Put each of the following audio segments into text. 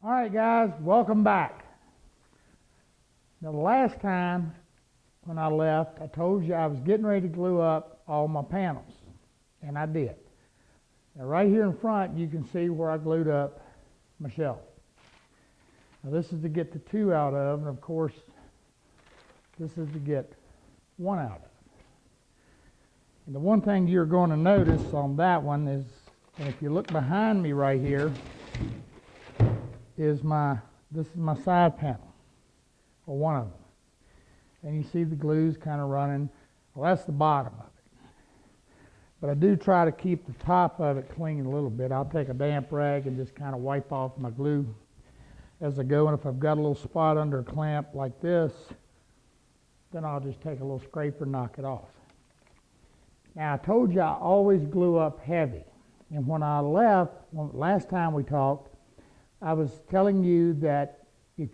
All right, guys, welcome back. Now, the last time when I left, I told you I was getting ready to glue up all my panels, and I did. Now, right here in front, you can see where I glued up my shelf. Now, this is to get the 2 out of, and of course, this is to get 1 out of. And the one thing you're going to notice on that one is, and if you look behind me right here, this is my side panel, or one of them. And you see the glue's kind of running. Well, that's the bottom of it. But I do try to keep the top of it clean a little bit. I'll take a damp rag and just kind of wipe off my glue as I go. And if I've got a little spot under a clamp like this, then I'll just take a little scraper and knock it off. Now, I told you I always glue up heavy. And when I left, last time we talked, I was telling you that if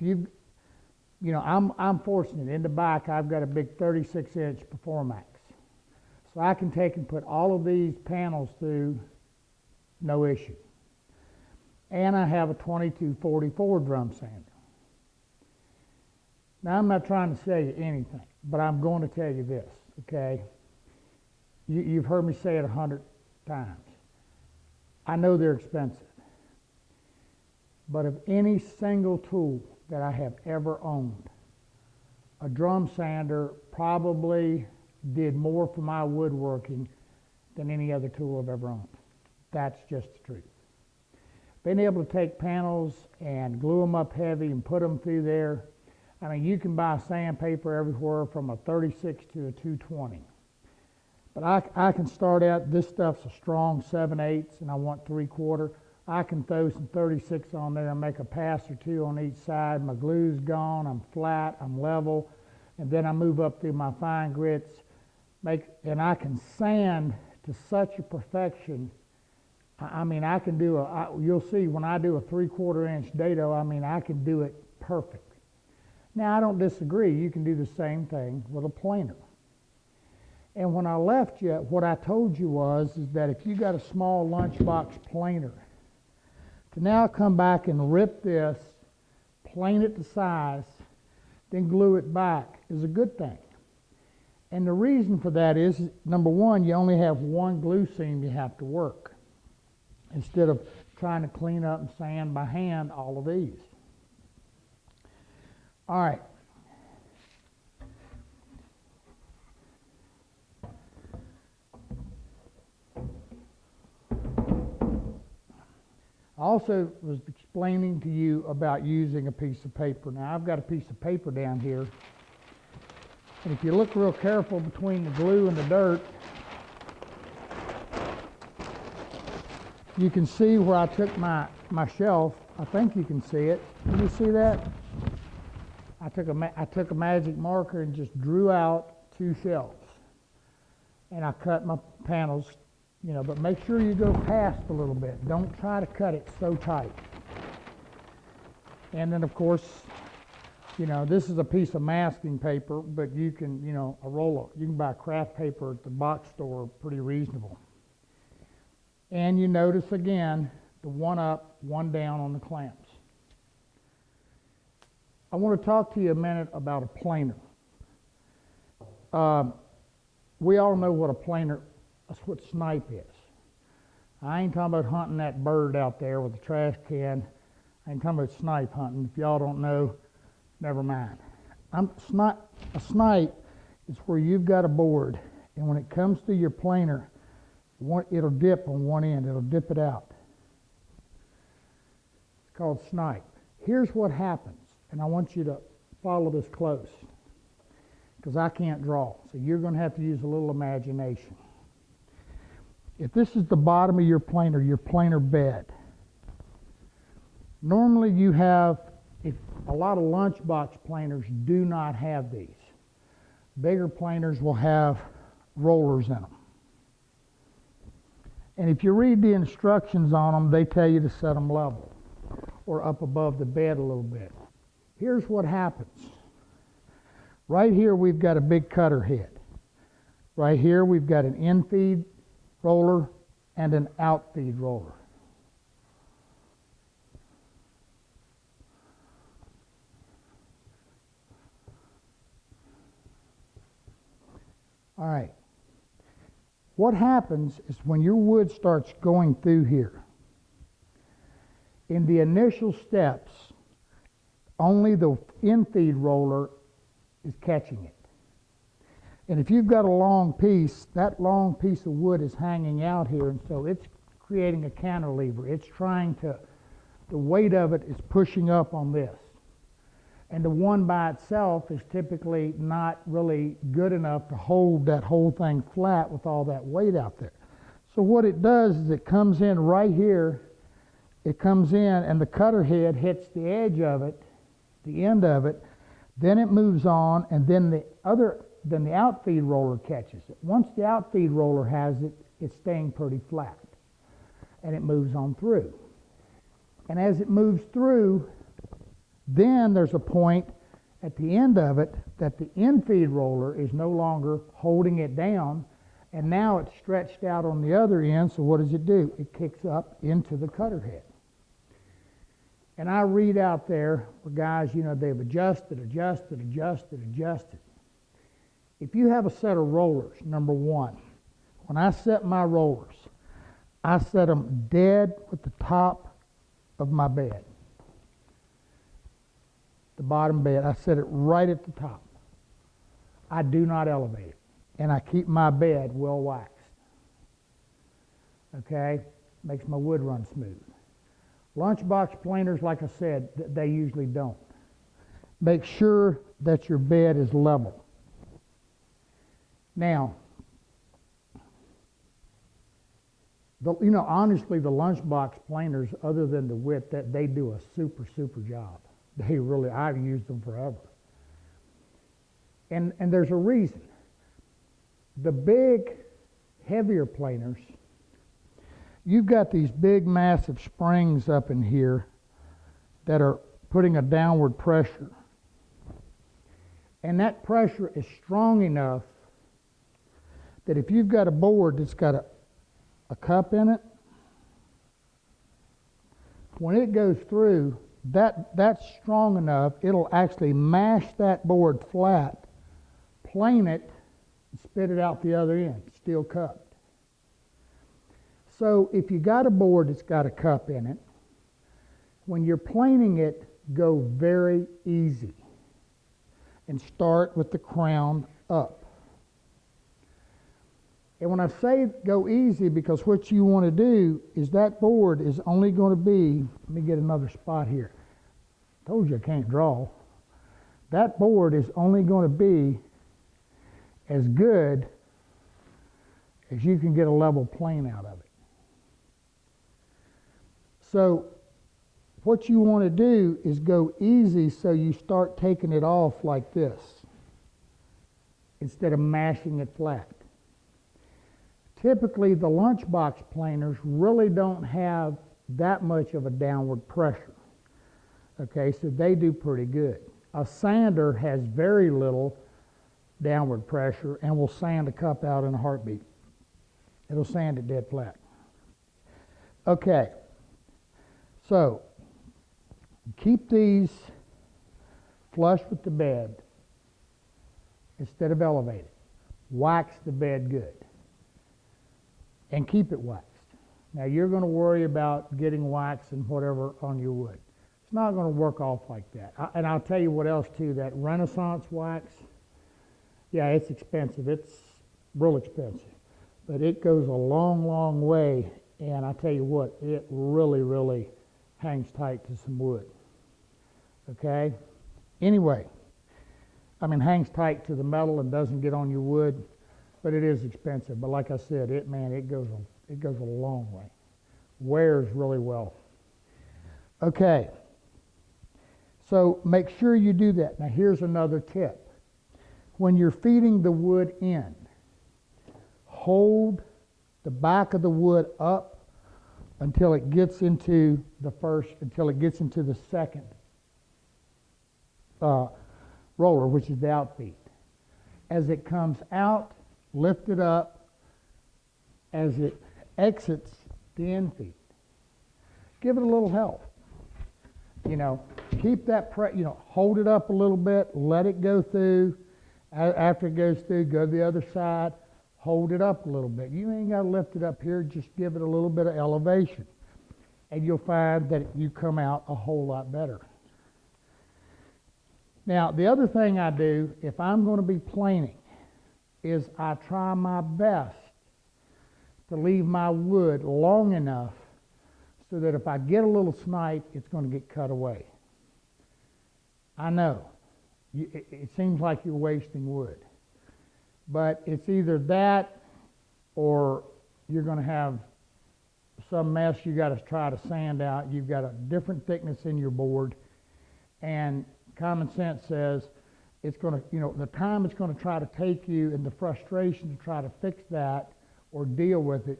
I'm fortunate. In the back, I've got a big 36-inch Performax. So I can take and put all of these panels through, no issue. And I have a 2244 drum sander. Now, I'm not trying to say anything, but I'm going to tell you this, okay? You've heard me say it 100 times. I know they're expensive. But of any single tool that I have ever owned, a drum sander probably did more for my woodworking than any other tool I've ever owned. That's just the truth. Being able to take panels and glue them up heavy and put them through there, I mean, you can buy sandpaper everywhere from a 36 to a 220. But I can start out, this stuff's a strong 7/8 and I want 3/4. I can throw some 36 on there and make a pass or 2 on each side. My glue's gone, I'm flat, I'm level, and then I move up through my fine grits, and I can sand to such a perfection. I mean, I can do you'll see when I do a 3/4 inch dado, I mean, I can do it perfect. Now, I don't disagree. You can do the same thing with a planer. And when I left you, what I told you is that if you got a small lunchbox planer, to now come back and rip this, plane it to size, then glue it back is a good thing. And the reason for that is, number one, you only have one glue seam you have to work, instead of trying to clean up and sand by hand all of these. All right. I also was explaining to you about using a piece of paper. Now, I've got a piece of paper down here, and if you look real careful between the glue and the dirt, you can see where I took my shelf. I think you can see it. Can you see that? I took a magic marker and just drew out 2 shelves, and I cut my panels. But make sure you go past a little bit. Don't try to cut it so tight. And then, of course, this is a piece of masking paper, but you can, a roll-up. You can buy craft paper at the box store, pretty reasonable. And you notice, again, the 1 up, 1 down on the clamps. I want to talk to you a minute about a planer. We all know what a planer That's what snipe is. I ain't talking about hunting that bird out there with a trash can. I ain't talking about snipe hunting. If y'all don't know, never mind. A snipe is where you've got a board, and when it comes to your planer, it'll dip on one end. It'll dip it out. It's called snipe. Here's what happens, and I want you to follow this close, because I can't draw, so you're going to have to use a little imagination. If this is the bottom of your planer bed, normally you have, a lot of lunchbox planers do not have these. Bigger planers will have rollers in them. And if you read the instructions on them, they tell you to set them level or up above the bed a little bit. Here's what happens. Right here we've got a big cutter head. Right here we've got an in-feed roller and an out-feed roller. All right. What happens is when your wood starts going through here, in the initial steps, only the in-feed roller is catching it. And if you've got a long piece, that long piece of wood is hanging out here, and so it's creating a cantilever. It's trying to, the weight of it is pushing up on this. And the one by itself is typically not really good enough to hold that whole thing flat with all that weight out there. So what it does is it comes in right here, it comes in and the cutter head hits the edge of it, the end of it, then it moves on, and then the outfeed roller catches it. Once the outfeed roller has it, it's staying pretty flat, and it moves on through. And as it moves through, then there's a point at the end of it that the in-feed roller is no longer holding it down, and now it's stretched out on the other end, so what does it do? It kicks up into the cutter head. And I read out there where guys, you know, they've adjusted. If you have a set of rollers, number one, when I set my rollers, I set them dead with the top of my bed. The bottom bed, I set it right at the top. I do not elevate it. And I keep my bed well waxed. Okay? Makes my wood run smooth. Lunchbox planers, like I said, they usually don't. Make sure that your bed is level. Now, honestly, the lunchbox planers, other than the width, that they do a super job. They really, I've used them forever. And there's a reason. The big, heavier planers, you've got these big, massive springs up in here that are putting a downward pressure. And that pressure is strong enough that if you've got a board that's got a cup in it, when it goes through, that's strong enough, it'll actually mash that board flat, plane it, and spit it out the other end, steel cupped. So if you got a board that's got a cup in it, when you're planing it, go very easy and start with the crown up. And when I say go easy, because what you want to do is that board is only going to be, let me get another spot here. Told you I can't draw. That board is only going to be as good as you can get a level plane out of it. So what you want to do is go easy, so you start taking it off like this instead of mashing it flat. Typically, the lunchbox planers really don't have that much of a downward pressure. Okay, so they do pretty good. A sander has very little downward pressure and will sand a cup out in a heartbeat. It'll sand it dead flat. Okay, so keep these flush with the bed instead of elevated. Wax the bed good. And keep it waxed. Now you're going to worry about getting wax and whatever on your wood. It's not going to work off like that. And I'll tell you what else too, that Renaissance wax, yeah, it's expensive. It's real expensive. But it goes a long way, and I tell you what, it really hangs tight to some wood. Okay? Anyway, I mean, hangs tight to the metal and doesn't get on your wood. But it is expensive. But like I said, it goes a long way. Wears really well. Okay. So make sure you do that. Now here's another tip. When you're feeding the wood in, hold the back of the wood up until it gets into the second roller, which is the outfeed. As it comes out, lift it up. As it exits the infeed, give it a little help. Keep that hold it up a little bit, let it go through, After it goes through, go to the other side, hold it up a little bit. You ain't got to lift it up here, just give it a little bit of elevation. And you'll find that you come out a whole lot better. Now, the other thing I do, if I'm going to be planing, is I try my best to leave my wood long enough so that if I get a little snipe, it's going to get cut away. I know, it seems like you're wasting wood, but it's either that or you're going to have some mess you got to try to sand out. You've got a different thickness in your board, and common sense says it's going to, the time it's going to try to take you and the frustration to try to fix that or deal with it,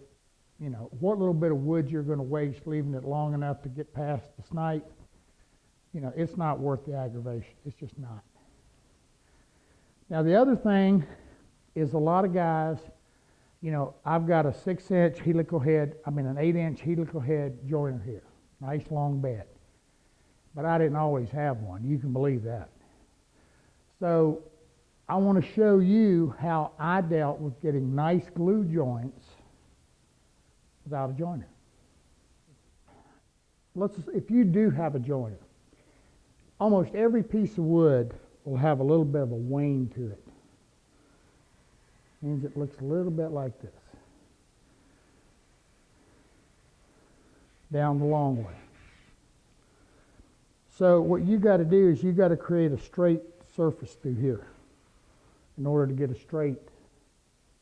what little bit of wood you're going to waste leaving it long enough to get past the snipe, it's not worth the aggravation. It's just not. Now, the other thing is a lot of guys, I've got a 6-inch helical head, an 8-inch helical head joiner here. Nice long bed. But I didn't always have one. You can believe that. So I want to show you how I dealt with getting nice glue joints without a joiner. If you do have a joiner, almost every piece of wood will have a little bit of a wane to it. Means it looks a little bit like this. Down the long way. So what you got to do is you got to create a straight surface through here in order to get a straight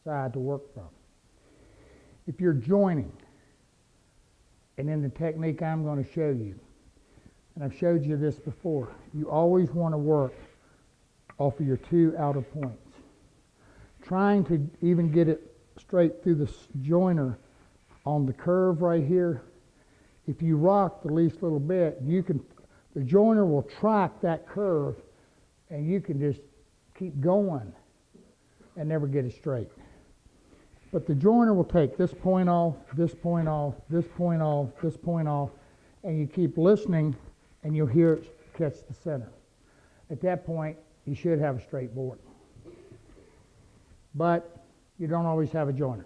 side to work from. If you're joining, and in the technique I'm going to show you, and I've showed you this before, you always want to work off of your 2 outer points. Trying to even get it straight through the joiner on the curve right here, if you rock the least little bit, the joiner will track that curve and you can just keep going and never get it straight. But the joiner will take this point off, this point off, this point off, this point off, and you keep listening and you'll hear it catch the center. At that point, you should have a straight board. But you don't always have a joiner.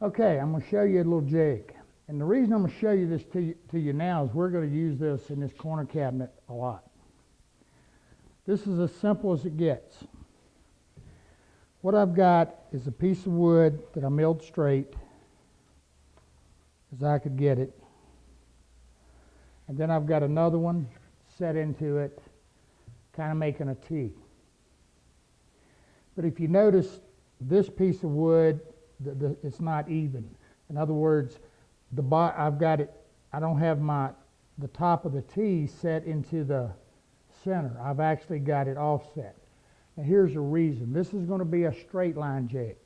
Okay, I'm going to show you a little jig. And the reason I'm going to show you this to you now is we're going to use this in this corner cabinet a lot. This is as simple as it gets. What I've got is a piece of wood that I milled straight as I could get it. And then I've got another one set into it, kind of making a T. But if you notice, this piece of wood, it's not even. In other words, I've got it, I don't have the top of the T set into the center. I've actually got it offset. Now here's the reason. This is going to be a straight line jig.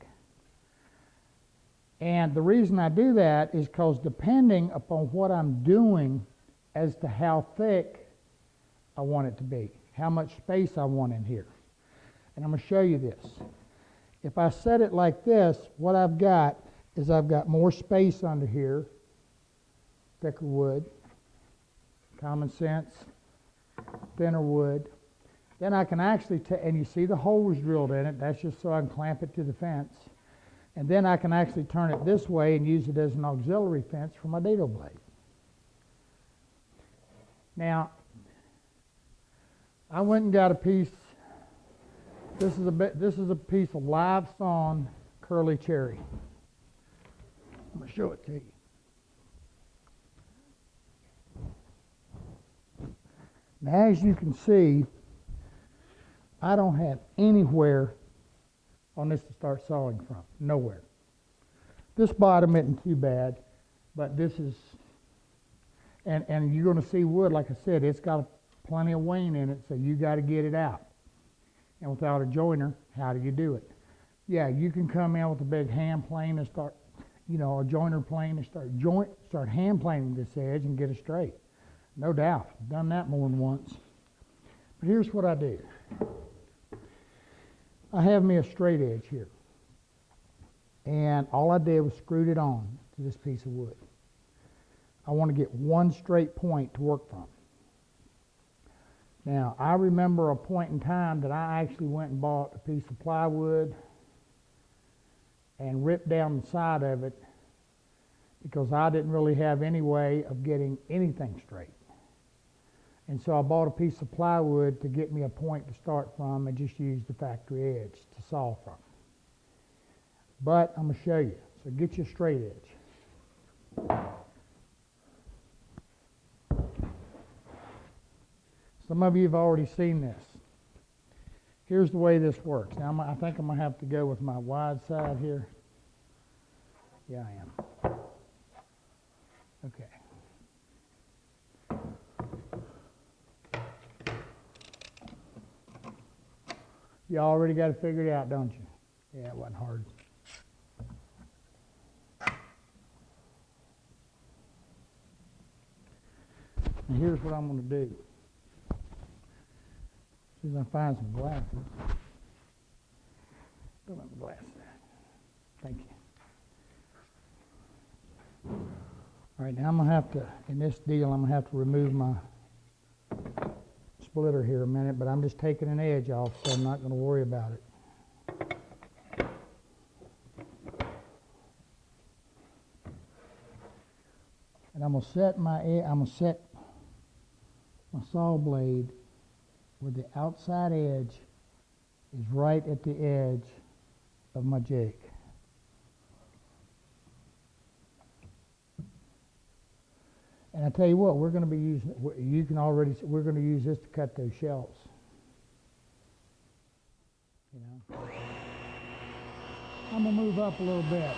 And the reason I do that is because depending upon what I'm doing as to how thick I want it to be, how much space I want in here. And I'm going to show you this. If I set it like this, what I've got is I've got more space under here, thicker wood, common sense, thinner wood. Then I can actually, and you see the holes drilled in it, that's just so I can clamp it to the fence. And then I can actually turn it this way and use it as an auxiliary fence for my dado blade. Now, I went and got a piece. This is a piece of live sawn curly cherry. I'm going to show it to you. Now, as you can see, I don't have anywhere on this to start sawing from. Nowhere. This bottom isn't too bad, but this is, and you're going to see wood, like I said, it's got plenty of wane in it, so you got to get it out. And without a joiner, how do you do it? Yeah, you can come in with a big hand plane and start, a joiner plane and start hand planing this edge and get it straight. No doubt. I've done that more than once. But here's what I do. I have me a straight edge here. And all I did was screwed it on to this piece of wood. I want to get one straight point to work from. Now, I remember a point in time that I actually went and bought a piece of plywood and ripped down the side of it because I didn't really have any way of getting anything straight. And so I bought a piece of plywood to get me a point to start from and just use the factory edge to saw from. But I'm going to show you. So get your straight edge. Some of you have already seen this. Here's the way this works. Now I think I'm going to have to go with my wide side here. Yeah, I am. Okay. You already got it figured out, don't you? Yeah, it wasn't hard. And here's what I'm going to do. As soon as I find some glasses. Don't let my glasses there. Thank you. All right, now I'm going to have to, in this deal, I'm going to have to remove my splitter here a minute, but I'm just taking an edge off, so I'm not going to worry about it. And I'm going to set my saw blade where the outside edge is right at the edge of my jig. And I tell you what, we're going to be using, we're going to use this to cut those shells. You know, I'm going to move up a little bit.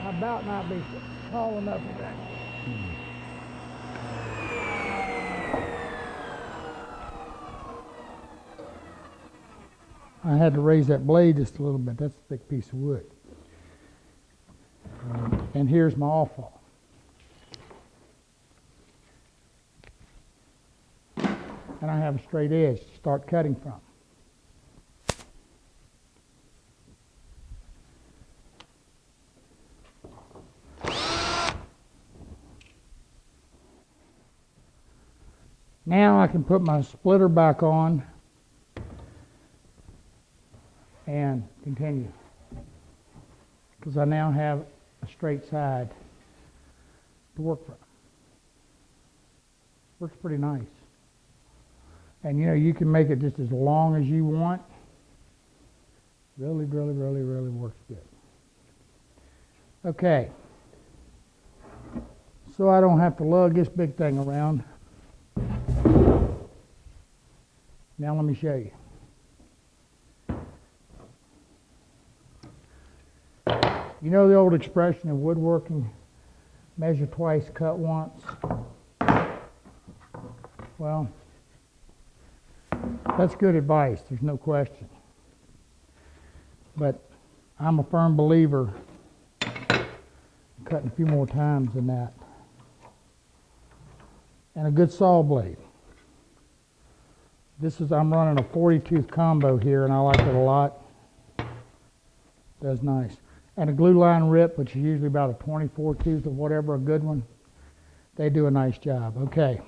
I about not be tall enough for that. I had to raise that blade just a little bit. That's a thick piece of wood. And here's my off-fall. And I have a straight edge to start cutting from. Now I can put my splitter back on and continue, because I now have a straight side to work from. Works pretty nice. And you know, you can make it just as long as you want. Really works good. Okay. So I don't have to lug this big thing around. Now let me show you. You know the old expression of woodworking, measure twice, cut once? Well, that's good advice, there's no question. But I'm a firm believer in cutting a few more times than that. And a good saw blade. I'm running a 40-tooth combo here, and I like it a lot. Does nice. And a glue line rip, which is usually about a 24-tooth or whatever, a good one. They do a nice job. Okay.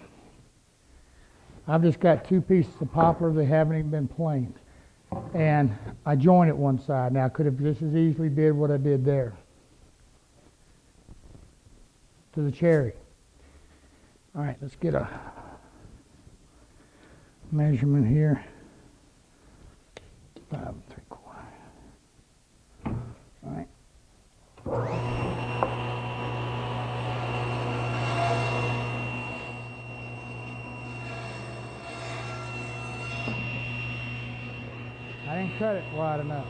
I've just got two pieces of poplar that haven't even been planed. And I jointed one side. Now I could have just as easily did what I did there to the cherry. All right, let's get a measurement here. 5 3/4. All right. I didn't cut it wide enough.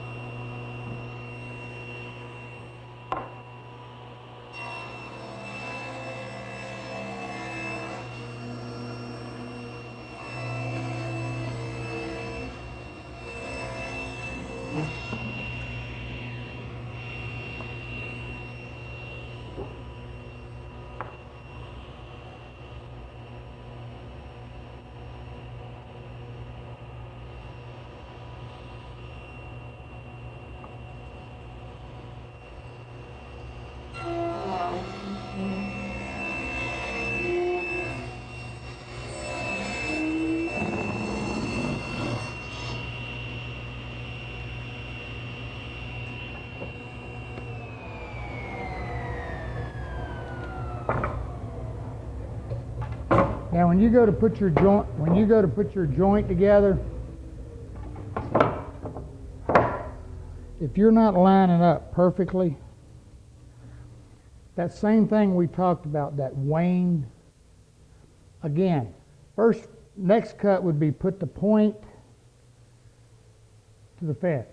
Now, when you go to put your joint together, if you're not lining up perfectly, that same thing we talked about, that wane, again, next cut would be put the point to the fence.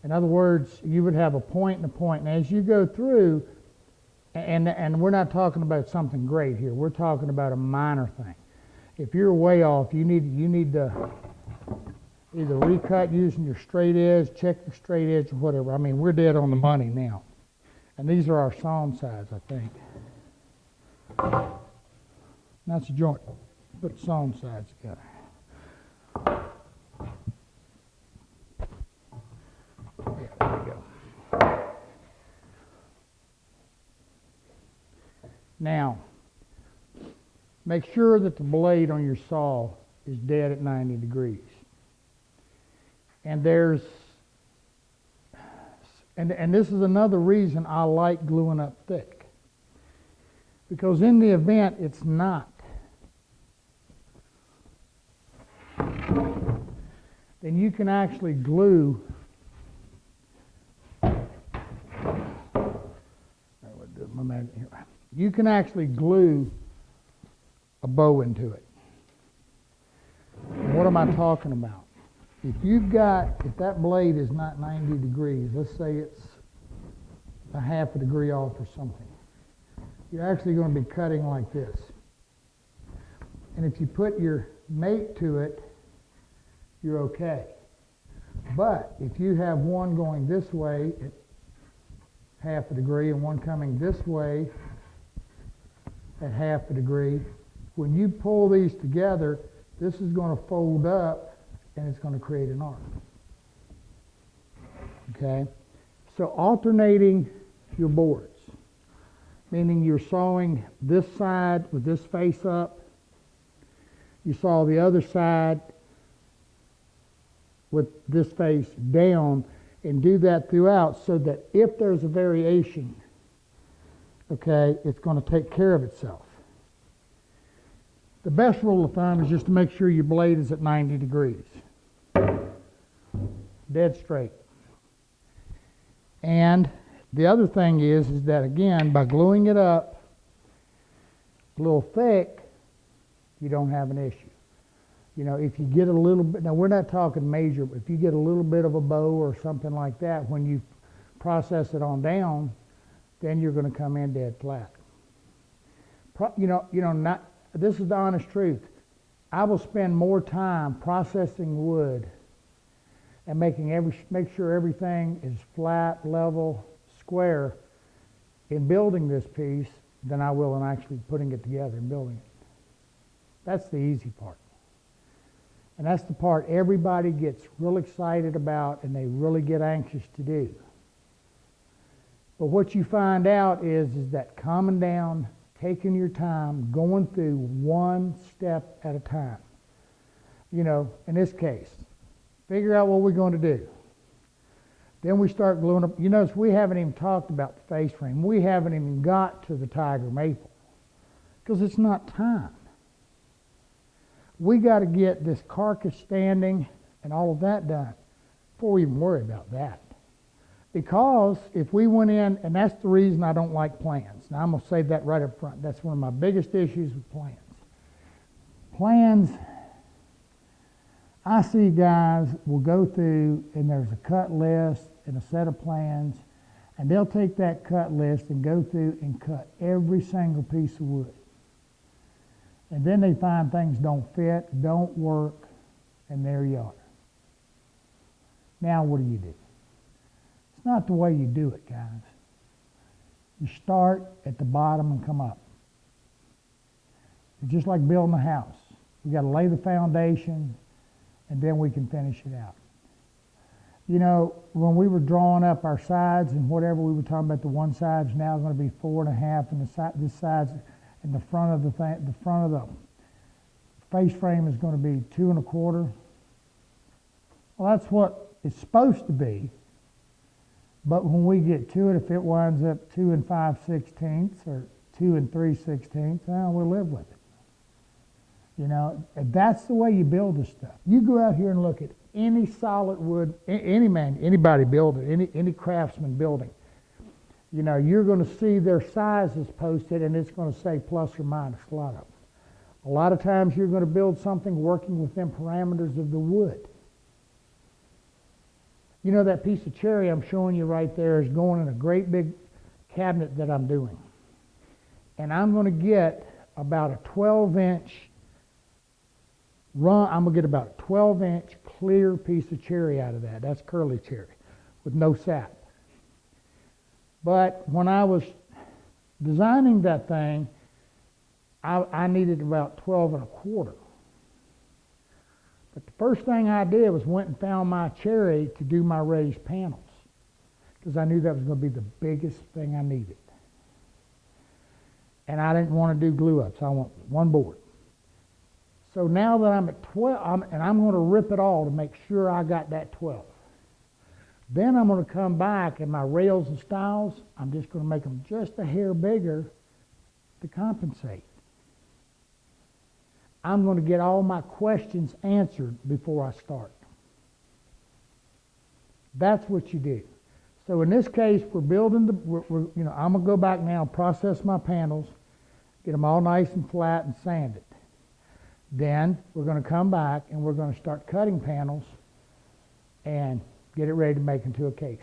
In other words, you would have a point and a point. And as you go through, and we're not talking about something great here, we're talking about a minor thing. If you're way off, you need to either recut using your straight edge, check your straight edge, or whatever. I mean, we're dead on the money now. And these are our sawn sides, I think. That's a joint. Put the sawn sides together. Yeah, there we go. Now, make sure that the blade on your saw is dead at 90 degrees. And and this is another reason I like gluing up thick. Because in the event it's not, then you can actually glue. You can actually glue a bow into it. And what am I talking about? If that blade is not 90 degrees, let's say it's a half a degree off or something, you're actually going to be cutting like this. And if you put your mate to it, you're okay. But if you have one going this way at half a degree and one coming this way at half a degree, when you pull these together, this is going to fold up and it's going to create an arc. Okay? So alternating your boards, meaning you're sawing this side with this face up, you saw the other side with this face down, and do that throughout so that if there's a variation, okay, it's going to take care of itself. The best rule of thumb is just to make sure your blade is at 90 degrees. Dead straight. And the other thing is that again, by gluing it up a little thick, you don't have an issue. You know, if you get a little bit, now we're not talking major, but if you get a little bit of a bow or something like that, when you process it on down, then you're going to come in dead flat. This is the honest truth. I will spend more time processing wood and make sure everything is flat, level, square in building this piece than I will in actually putting it together and building it. That's the easy part. And that's the part everybody gets real excited about and they really get anxious to do. But what you find out is that calming down, taking your time, going through one step at a time. You know, in this case, figure out what we're going to do. Then we start gluing up. You notice we haven't even talked about the face frame. We haven't even got to the tiger maple because it's not time. We got to get this carcass standing and all of that done before we even worry about that. Because if we went in, and that's the reason I don't like plans. Now I'm going to say that right up front. That's one of my biggest issues with plans. Plans, I see guys will go through and there's a cut list and a set of plans, and they'll take that cut list and go through and cut every single piece of wood. And then they find things don't fit, don't work, and there you are. Now what do? It's not the way you do it, guys. You start at the bottom and come up. It's just like building a house. We got to lay the foundation, and then we can finish it out. You know, when we were drawing up our sides and whatever, we were talking about the one side's now going to be 4.5, and this side's in the front of the front of the face frame is going to be 2 1/4. Well, that's what it's supposed to be. But when we get to it, if it winds up 2 5/16 or 2 3/16, we'll live with it. You know, and that's the way you build this stuff. You go out here and look at any solid wood, anybody building, any craftsman building. You know, you're going to see their sizes posted, and it's going to say plus or minus a lot of them. A lot of times you're going to build something working within parameters of the wood. You know, that piece of cherry I'm showing you right there is going in a great big cabinet that I'm doing. And I'm going to get about a 12-inch run. I'm going to get about a 12-inch clear piece of cherry out of that. That's curly cherry with no sap. But when I was designing that thing, I needed about 12 and a quarter. But the first thing I did was went and found my cherry to do my raised panels, because I knew that was going to be the biggest thing I needed. And I didn't want to do glue ups. I want one board. So now that I'm at 12, and I'm going to rip it all to make sure I got that 12. Then I'm going to come back, and my rails and stiles, I'm just going to make them just a hair bigger to compensate. I'm going to get all my questions answered before I start. That's what you do. So in this case, we're building I'm going to go back now and process my panels, get them all nice and flat and sand it. Then we're going to come back and we're going to start cutting panels and get it ready to make into a case.